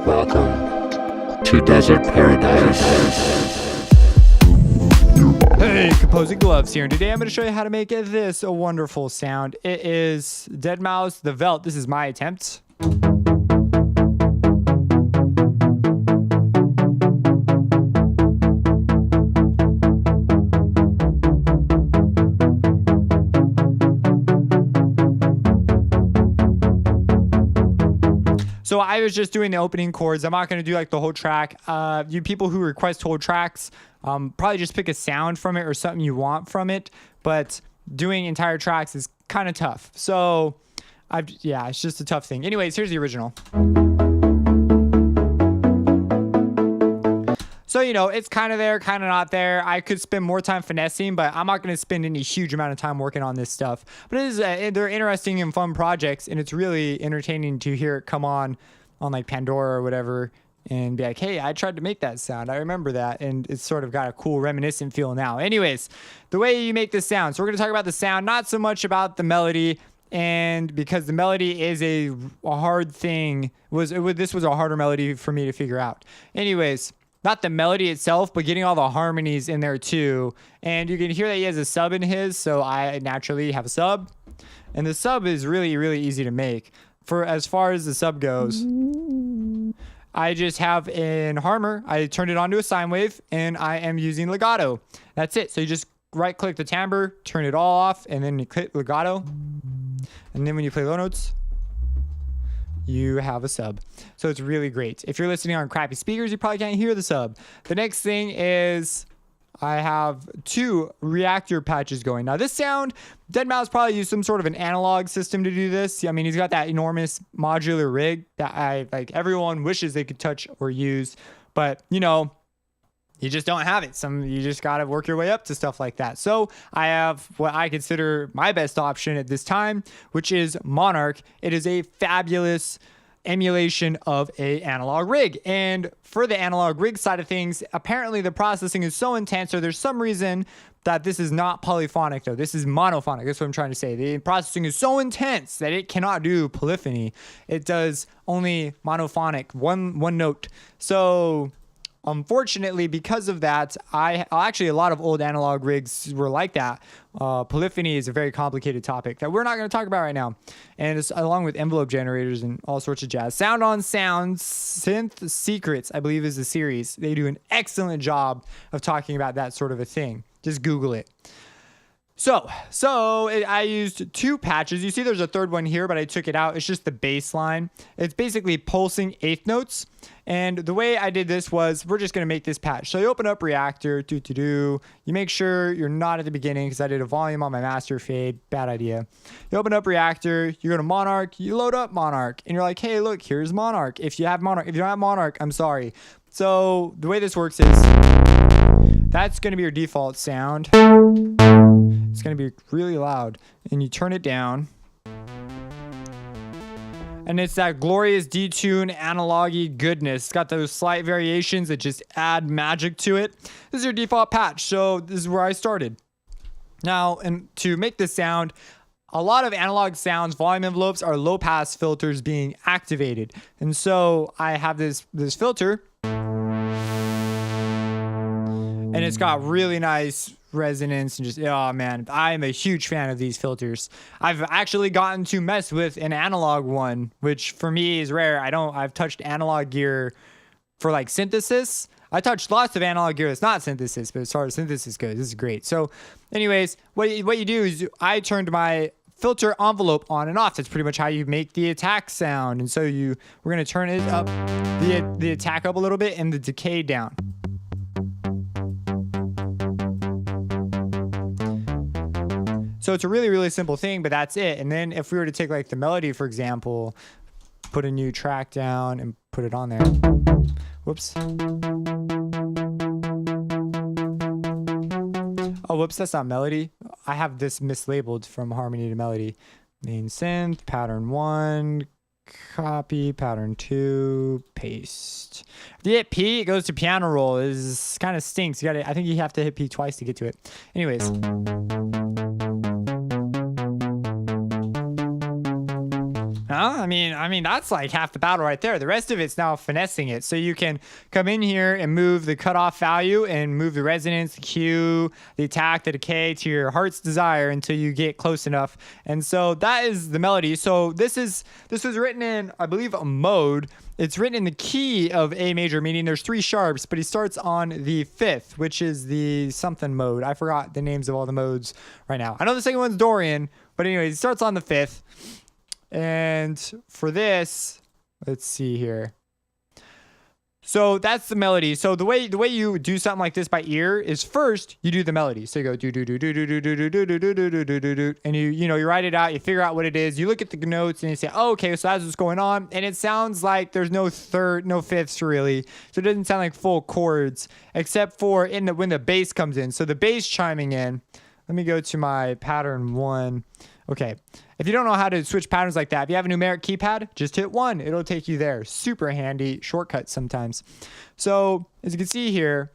Welcome to Desert Paradise. Hey, Composing Gloves here, and today I'm going to show you how to make this a wonderful sound. It is DeadMau5, the Veldt. This is my attempt. So I was just doing the opening chords. I'm not going to do like the whole track. You people who request whole tracks, probably just pick a sound from it or something you want from it. But doing entire tracks is kind of tough. So yeah, it's just a tough thing. Anyways, here's the original. So, you know, it's kind of there, kind of not there. I could spend more time finessing, but I'm not going to spend any huge amount of time working on this stuff. But it is, they're interesting and fun projects, and it's really entertaining to hear it come on like Pandora or whatever and be like, hey, I tried to make that sound. I remember that, and it's sort of got a cool reminiscent feel now. Anyways, the way you make this sound. So we're going to talk about the sound, not so much about the melody, and because the melody is a hard thing. This was a harder melody for me to figure out. Anyways, not the melody itself, but getting all the harmonies in there too. And you can hear that he has a sub in his, so I naturally have a sub. And the sub is really, really easy to make. For as far as the sub goes, I just have an harmor. I turned it onto a sine wave, and I am using legato. That's it. So you just right-click the timbre, turn it all off, and then you click legato. And then when you play low notes, you have a sub. So it's really great. If you're listening on crappy speakers, you probably can't hear the sub. The next thing is I have 2 reactor patches going. Now this sound, DeadMau5 probably used some sort of an analog system to do this. I mean, he's got that enormous modular rig that everyone wishes they could touch or use, but you know, you just don't have it. You just got to work your way up to stuff like that. So I have what I consider my best option at this time, which is Monarch. It is a fabulous emulation of a analog rig. And for the analog rig side of things, apparently the processing is so intense, or there's some reason that this is not polyphonic though. This is monophonic. That's what I'm trying to say. The processing is so intense that it cannot do polyphony. It does only monophonic, one note. So unfortunately, because of that, actually a lot of old analog rigs were like that. Polyphony is a very complicated topic that we're not going to talk about right now. And it's along with envelope generators and all sorts of jazz. Sound on Sound, Synth Secrets, I believe is the series. They do an excellent job of talking about that sort of a thing. Just Google it. I used 2 patches. You see there's a third one here, but I took it out. It's just the bass line. It's basically pulsing 8th notes. And the way I did this was, we're just going to make this patch. So you open up Reactor, You make sure you're not at the beginning, because I did a volume on my master fade. Bad idea. You open up Reactor, you go to Monarch, you load up Monarch, and you're like, hey, look, here's Monarch. If you have Monarch, if you don't have Monarch, I'm sorry. So the way this works is, that's going to be your default sound. It's going to be really loud, and you turn it down, and it's that glorious detune analogy goodness. It's got those slight variations that just add magic to it. This is your default patch, so this is where I started. Now, and to make this sound, a lot of analog sounds, volume envelopes, are low pass filters being activated, and so I have this filter, and it's got really nice resonance and just, oh man, I'm a huge fan of these filters. I've actually gotten to mess with an analog one, which for me is rare. I've touched analog gear for like synthesis. I touched lots of analog gear that's not synthesis, but as far as synthesis goes, this is great. So anyways, what you do is I turned my filter envelope on and off. That's pretty much how you make the attack sound. And so we're going to turn it up, the attack up a little bit and the decay down. So it's a really, really simple thing, but that's it. And then if we were to take like the melody, for example, put a new track down and put it on there. Whoops. Oh, whoops, that's not melody. I have this mislabeled from harmony to melody. Main synth, pattern 1, copy, pattern 2, paste. If you hit P, it goes to piano roll. It kind of stinks. I think you have to hit P twice to get to it. Anyways. Huh? I mean that's like half the battle right there. The rest of it's now finessing it. So you can come in here and move the cutoff value and move the resonance, the Q, the attack, the decay to your heart's desire until you get close enough. And so that is the melody. So this was written in, I believe, a mode. It's written in the key of A major, meaning there's 3 sharps, but he starts on the 5th, which is the something mode. I forgot the names of all the modes right now. I know the second one's Dorian, but anyways, it starts on the 5th. And for this, let's see here. So that's the melody. So the way you do something like this by ear is first you do the melody. So you go do do do do do do do do do do do do do do do, and you write it out. You figure out what it is. You look at the notes and you say, oh, okay, so that's what's going on. And it sounds like there's no fifths really. So it doesn't sound like full chords, except for when the bass comes in. So the bass chiming in. Let me go to my pattern 1. Okay. If you don't know how to switch patterns like that, if you have a numeric keypad, just hit 1. It'll take you there. Super handy shortcut sometimes. So as you can see here,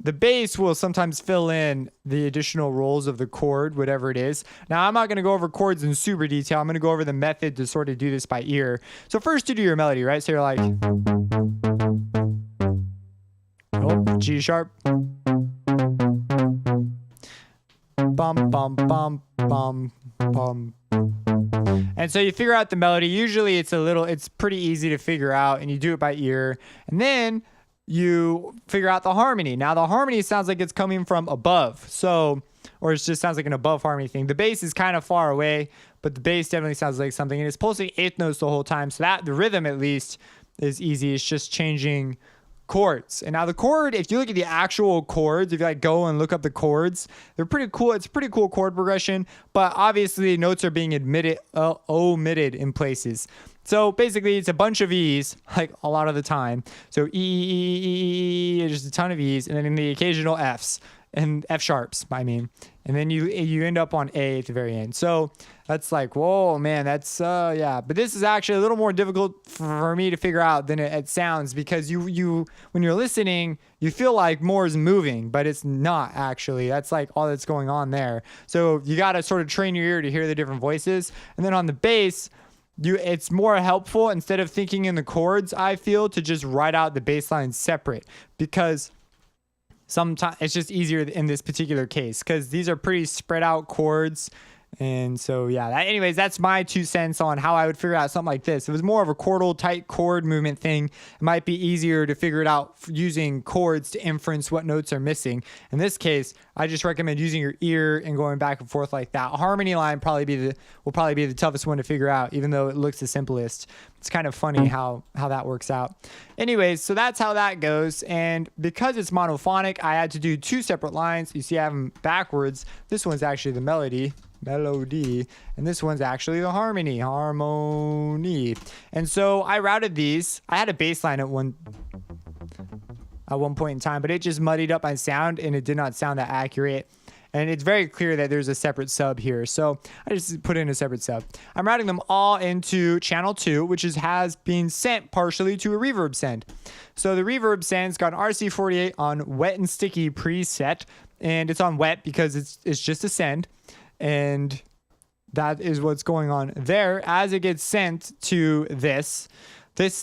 the bass will sometimes fill in the additional rolls of the chord, whatever it is. Now, I'm not going to go over chords in super detail. I'm going to go over the method to sort of do this by ear. So first you do your melody, right? So you're like, oh, G sharp. Bum, bum, bum, bum, bum. And so you figure out the melody. Usually it's pretty easy to figure out, and you do it by ear. And then you figure out the harmony. Now the harmony sounds like it's coming from above. Or it just sounds like an above harmony thing. The bass is kind of far away, but the bass definitely sounds like something. And it's pulsing 8th notes the whole time. So that the rhythm at least is easy. It's just changing chords. And now the chord, if you look at the actual chords, if you like go and look up the chords, they're pretty cool. It's a pretty cool chord progression, but obviously notes are being omitted in places. So basically it's a bunch of E's, like a lot of the time. So E, just a ton of E's, and then in the occasional F's and F sharps, I mean. And then you end up on A at the very end. So that's like, whoa, man, that's, yeah. But this is actually a little more difficult for me to figure out than it sounds, because you when you're listening, you feel like more is moving, but it's not actually. That's like all that's going on there. So you got to sort of train your ear to hear the different voices. And then on the bass, it's more helpful, instead of thinking in the chords, I feel, to just write out the bass line separate, because sometimes it's just easier in this particular case, because these are pretty spread out chords. And so, yeah, anyways, that's my 2 cents on how I would figure out something like this. If it was more of a chordal tight chord movement thing, it might be easier to figure it out using chords to inference what notes are missing. In this case, I just recommend using your ear and going back and forth like that. Harmony line will probably be the toughest one to figure out, even though it looks the simplest. It's kind of funny how that works out. Anyways, so that's how that goes. And because it's monophonic, I had to do 2 separate lines. You see I have them backwards. This one's actually the melody, and this one's actually the harmony. And so I routed these. I had a bass line at one point in time, but it just muddied up my sound, and it did not sound that accurate. And it's very clear that there's a separate sub here. So I just put in a separate sub. I'm routing them all into channel 2, which has been sent partially to a reverb send. So the reverb send's got an RC48 on wet and sticky preset, and it's on wet because it's just a send. And that is what's going on there as it gets sent to this.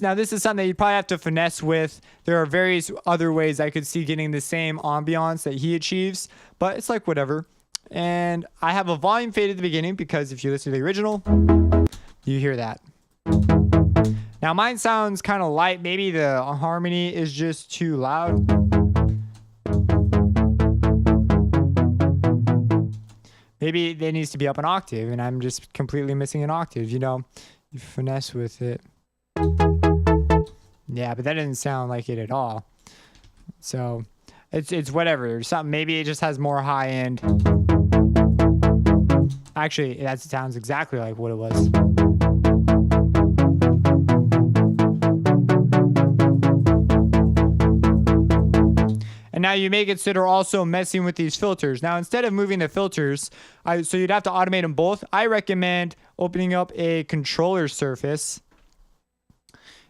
Now this is something that you probably have to finesse with. There are various other ways I could see getting the same ambiance that he achieves, but it's like whatever. And I have a volume fade at the beginning, because if you listen to the original, you hear that. Now mine sounds kind of light. Maybe the harmony is just too loud. Maybe it needs to be up an octave, and I'm just completely missing an octave, you know? You finesse with it. Yeah, but that doesn't sound like it at all. So it's whatever. There's something. Maybe it just has more high end. Actually, that sounds exactly like what it was. And now you may consider also messing with these filters. Now, instead of moving the filters, so you'd have to automate them both. I recommend opening up a controller surface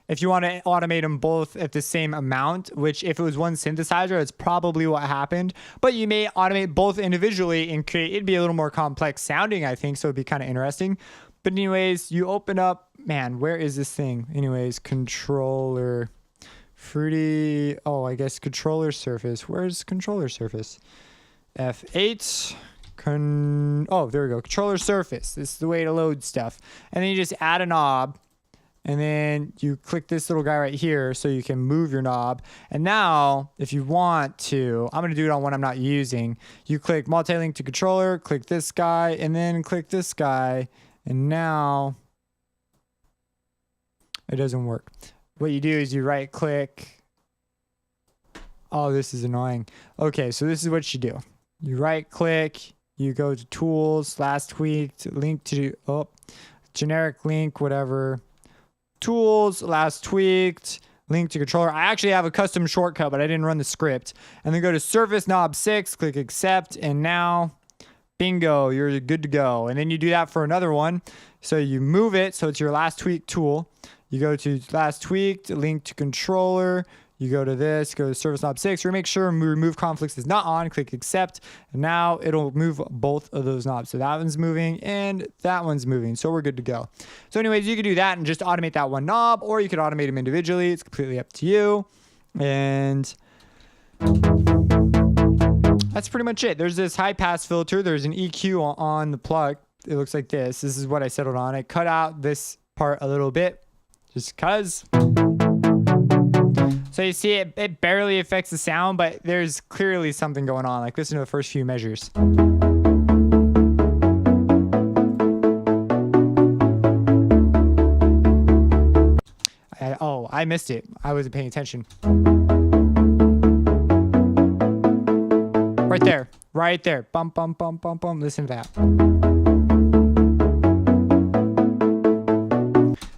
if you want to automate them both at the same amount, which if it was one synthesizer, it's probably what happened. But you may automate both individually and it'd be a little more complex sounding, I think, so it'd be kind of interesting. But anyways, you open up man, where is this thing? Anyways, controller. Fruity. Oh, I guess controller surface. Where's controller surface? F8. Oh, there we go. Controller surface. This is the way to load stuff. And then you just add a knob. And then you click this little guy right here so you can move your knob. And now, if you want to, I'm going to do it on one I'm not using. You click multi-link to controller, click this guy, and then click this guy. And now it doesn't work. What you do is you right click. Oh, this is annoying. Okay, so this is what you do. You right click, you go to tools, last tweaked, link to, generic link, whatever. Tools, last tweaked, link to controller. I actually have a custom shortcut, but I didn't run the script. And then go to surface knob 6, click accept, and now bingo, you're good to go. And then you do that for another one. So you move it, so it's your last tweaked tool. You go to last tweaked, link to controller. You go to this, go to surface knob 6. Make sure remove conflicts is not on, click accept. And now it'll move both of those knobs. So that one's moving and that one's moving. So we're good to go. So anyways, you could do that and just automate that one knob, or you could automate them individually. It's completely up to you. And that's pretty much it. There's this high pass filter. There's an EQ on the Pluck. It looks like this. This is what I settled on. I cut out this part a little bit just because. So you see it barely affects the sound, but there's clearly something going on. Like listen to the first few measures. I missed it. I wasn't paying attention. Right there. Right there. Bum, bum, bum, bum, bum. Listen to that.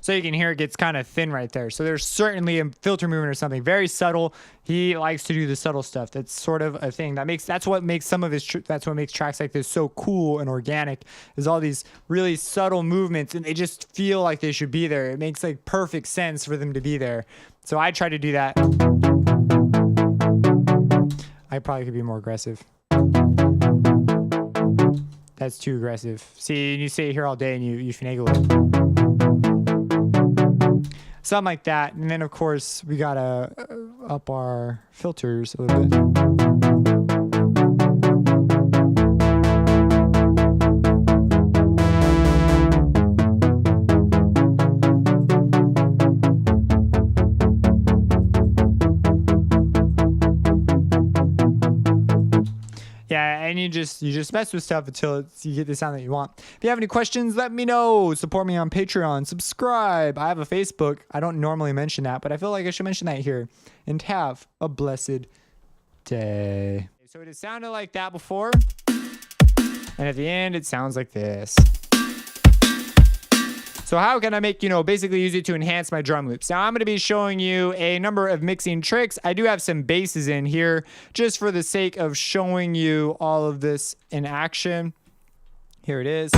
So you can hear it gets kind of thin right there. So there's certainly a filter movement or something very subtle. He likes to do the subtle stuff. That's sort of a thing that's what makes some of his that's what makes tracks like this so cool and organic, is all these really subtle movements, and they just feel like they should be there. It makes like perfect sense for them to be there. So I try to do that. I probably could be more aggressive. That's too aggressive. See, you stay here all day and you finagle it. Something like that. And then of course we gotta up our filters a little bit. Yeah, and you just mess with stuff until you get the sound that you want. If you have any questions, let me know. Support me on Patreon. Subscribe. I have a Facebook. I don't normally mention that, but I feel like I should mention that here. And have a blessed day. So it has sounded like that before. And at the end, it sounds like this. So how can I make, basically use it to enhance my drum loops? Now I'm going to be showing you a number of mixing tricks. I do have some basses in here just for the sake of showing you all of this in action. Here it is.